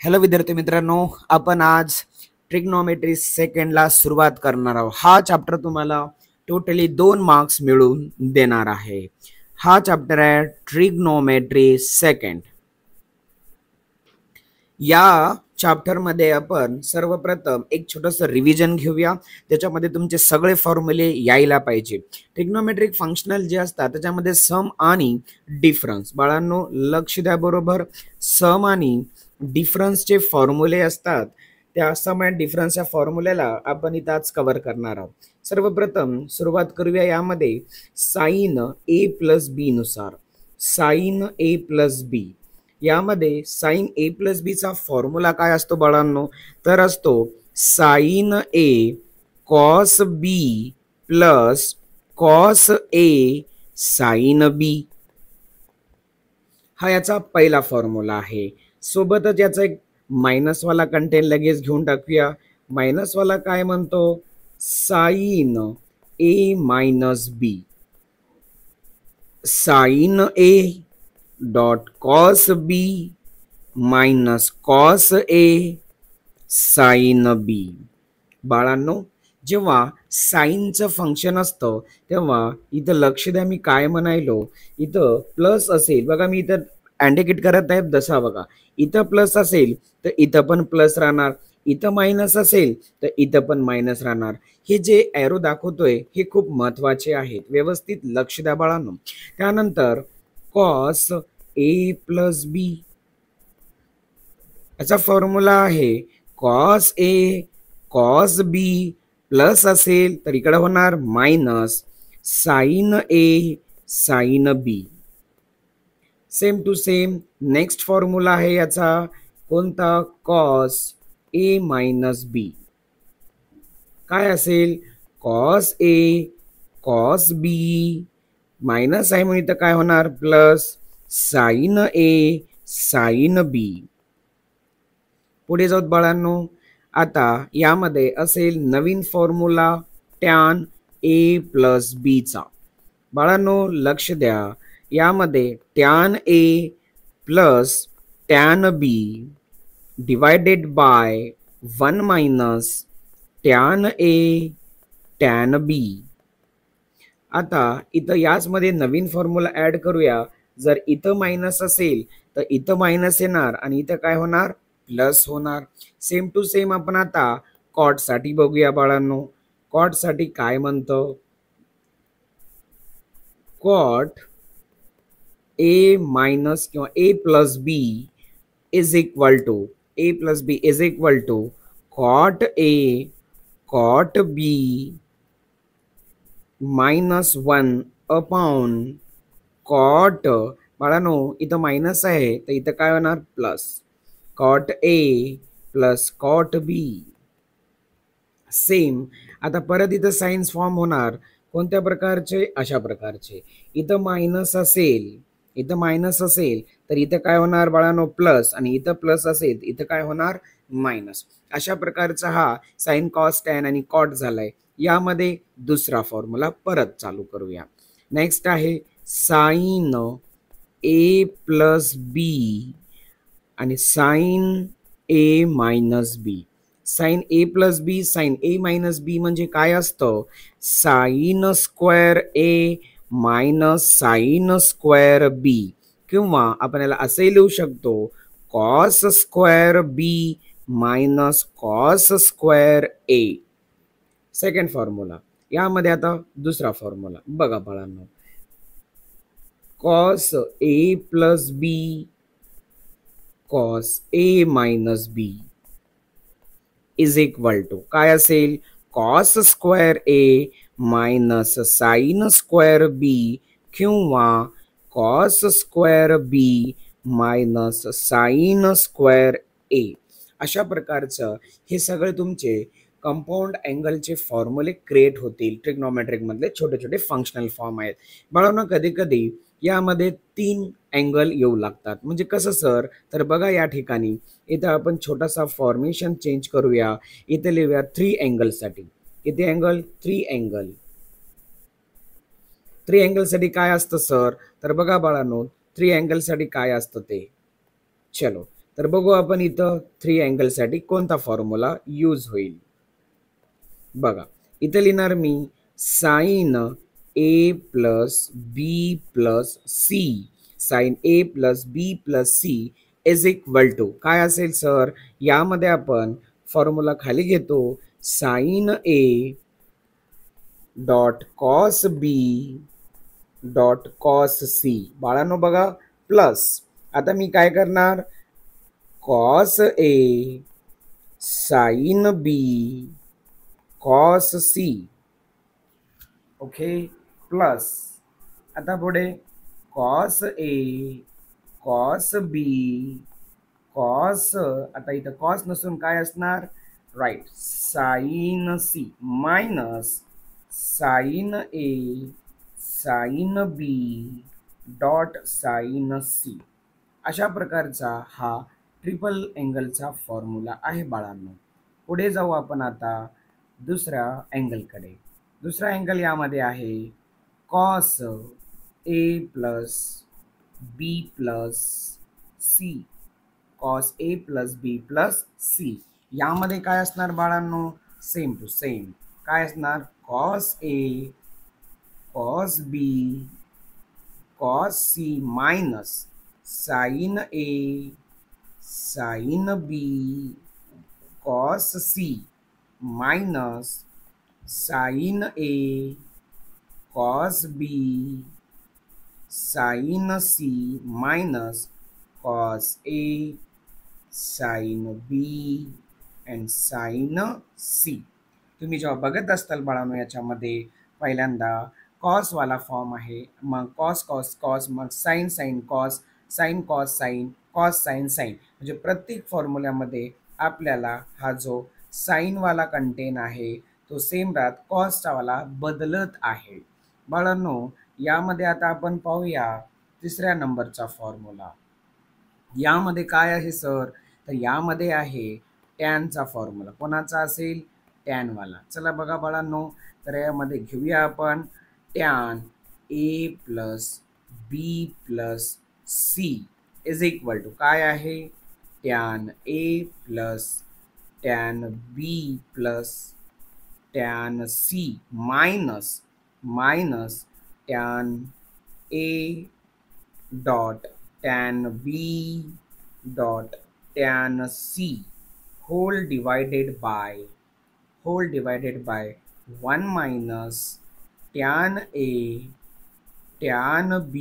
Hello विद्यार्थी मित्रांनो, आपण आज ट्रिग्नोमेट्री सेकंडला सुरुवात करणार आहोत. हा चॅप्टर तुम्हाला टोटली 2 मार्क्स मिळून देणार आहे. हा चॅप्टर आहे ट्रिग्नोमेट्री सेकंड. या चॅप्टर मध्ये आपण सर्वप्रथम एक छोटंसं रिव्हिजन घेऊया. त्याच्यामध्ये तुमचे सगळे फॉर्म्युले यायला पाहिजे. ट्रिग्नोमेट्रिक फंक्शनल जे असतात त्याच्यामध्ये सम आणि डिफरन्स, बाळांनो लक्ष द्या बरोबर. सम आणि डिफरन्सचे फॉर्म्युले असतात. त्या सम अँड डिफरन्सच्या फॉर्म्युल्याला आपण इथं आज कव्हर करणार आहोत. सर्वप्रथम सुरुवात करूया यामध्ये साइन ए प्लस बी नुसार. साइन ए प्लस बी यामध्ये साइन ए प्लस बी चा फॉर्म्युला काय असतो बाळांनो, तर असतो sign A cos B plus cos A sine बी. हा याचा पहिला फॉर्म्युला आहे. सोबतच याचा एक मायनस वाला कंटेंट लगेच घेऊन टाकूया. मायनस वाला काय म्हणतो, sine a minus b. Sine a dot cos B minus cos A sine b. बाळांनो जेव्हा साईनचं फंक्शन असतं तेव्हा इथं लक्ष द्या, मी काय म्हणायलो, इथं प्लस असेल बघा, मी इथं इंडिकेट करत आहे जसा बघा, इथं प्लस असेल तर इथं पण प्लस राहणार, इथं मायनस असेल तर इथं पण मायनस राहणार. हे जे एरो दाखवतोय हे खूप महत्वाचे आहेत, व्यवस्थित लक्ष द्या बाळांनो. त्यानंतर कॉस ए प्लस बी याचा फॉर्म्युला आहे कॉस ए कॉस बी प्लस असेल तर इकडे होणार minus sine A sine B. Same to same next formula आहे याचा कोणता, कॉस ए मायनस बी. काय असेल, कॉस ए कॉस बी मायनस आहे म्हणून इथं काय होणार plus sine A sine B. पुढे जाऊत बाळांनो, आता यामध्ये असेल नवीन formula tan A plus B चा. बाळांनो लक्ष द्या, यामध्ये tan A plus tan B divided by 1 minus tan A tan बी. आता इथं याचमध्ये नवीन फॉर्म्युला ऍड करूया. जर इथं मायनस असेल तर इथं मायनस येणार आणि इथं काय होणार, प्लस होणार. सेम टू सेम आपण आता कॉट साठी बघूया बाळांनो. कॉट साठी काय म्हणतो, कॉट ए मायनस किंवा a plus b is equal to, a plus b is equal to cot A cot b -1 upon cot. बाळांनो इथं मायनस आहे तर इथं काय होणार प्लस, कॉट ए प्लस कॉट बी. सेम आता परत इथं साइन्स फॉर्म होणार कोणत्या प्रकारचे, अशा प्रकारचे. इथं मायनस असेल, इथं मायनस असेल तर इथं काय होणार बाळांनो प्लस, आणि इथं प्लस असेल इथं काय होणार मायनस. अशा प्रकारचा हा साइन कॉस टॅन आणि कॉट झालाय. यामध्ये दुसरा फॉर्म्युला परत चालू करूया. नेक्स्ट आहे साइन ए प्लस बी आणि sine a minus b. Sine a plus b sine a minus b म्हणजे काय असतं, sine square a minus sine square b, किंवा आपण याला असे लिहू शकतो cos square b minus cos square a. Second formula. यामध्ये आता दुसरा फॉर्म्युला बघा बाळांनो, cos A plus b cos A minus b is equal to काय असेल, cos square a minus sine square b किंवा cos square b minus sine square ए. अशा प्रकारचं हे सगळे तुमचे कंपाऊंड अँगलचे फॉर्म्युले क्रिएट होतील. ट्रिग्नोमेट्रिक मधले छोटे छोटे फंक्शनल फॉर्म आहेत बाळांनो. कधी कधी यामध्ये 3 अँगल येऊ लागतात. म्हणजे कसं सर, तर बघा या ठिकाणी इथं आपण छोटासा फॉर्मेशन चेंज करूया. इथे लिहूया 3 अँगल साठी. किती अँगल, 3 अँगल. 3 अँगल साठी काय असतं सर, तर बघा बाळांनो 3 अँगल साठी काय असतं ते, चलो तर बघू आपण इथं 3 अँगलसाठी कोणता फॉर्म्युला यूज होईल. बघा इथे लिहिणार मी sine a plus B plus c. Sine a plus B plus C is equal to काय असेल सर, यामध्ये आपण फॉर्म्युला खाली घेतो sine a dot cos b dot cos c. बाळांनो बघा प्लस आता मी काय करणार कॉस ए साइन बी कॉस सी. ओके प्लस आता पुढे कॉस ए कॉस बी कॉस, आता इथं कॉस नसून काय असणार right sine C minus sine A sine B dot sign C. अशा प्रकारचा हा ट्रिपल अँगलचा फॉर्म्युला आहे बाळांनो. पुढे जाऊ आपण आता दुसऱ्या अँगलकडे. दुसरा अँगल यामध्ये आहे कॉस ए प्लस बी प्लस सी. कॉस ए प्लस बी प्लस सी यामध्ये काय असणार बाळांनो सेम टू सेम काय असणार cos A cos B cos C minus sine A sine B cos C minus sine A cos B sine C minus cos A sine B and sine C. तुम्ही जेव्हा बघत असताल बाळांनो याच्यामध्ये पहिल्यांदा कॉसवाला form आहे, मग कॉस कॉस कॉस, मग sine sine cos, sine cos sine, cos sine sine. म्हणजे प्रत्येक फॉर्म्युल्यामध्ये आपल्याला हा जो साइनवाला कंटेन आहे तो सेम राहत कॉसचावाला बदलत आहे. बाळांनो यामध्ये आता आपण पाहूया तिसऱ्या नंबरचा फॉर्म्युला. यामध्ये काय आहे सर, तर यामध्ये आहे टॅनचा फॉर्म्युला. कोणाचा असेल टॅनवाला. चला बघा बाळांनो तर यामध्ये घेऊया आपण tan A plus B plus C is equal to काय आहे tan A plus tan B plus tan C minus minus tan A dot tan B dot tan C whole divided by 1 minus tan A tan B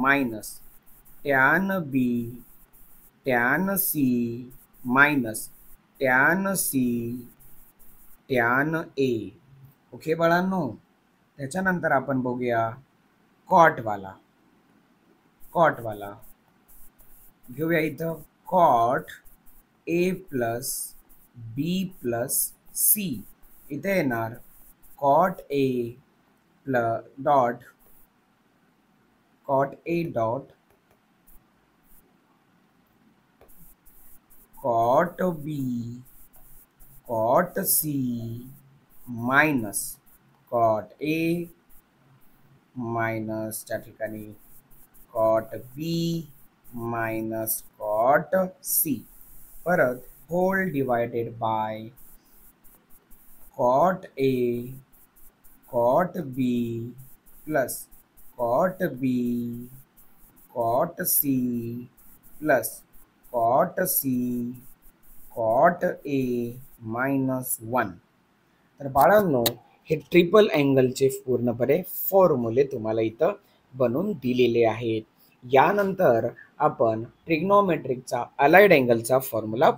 minus tan B tan C minus tan C tan A. Okay बाळांनो त्याच्यानंतर आपण बघूया कॉटवाला. घेऊया इथं cot ए plus बी plus C. इथे येणार cot A dot cot A dot cot B cot C minus cot A minus त्या ठिकाणी cot B minus cot C. परत whole divided by cot A cot B plus cot B cot C plus cot C cot A minus 1. तर बाळांनो हे triple अँगलचे पूर्णपणे फॉर्म्युले तुम्हाला इथं बनवून दिलेले आहेत. यानंतर आपण ट्रिग्नोमेट्रिकचा अलाइड अँगलचा फॉर्म्युला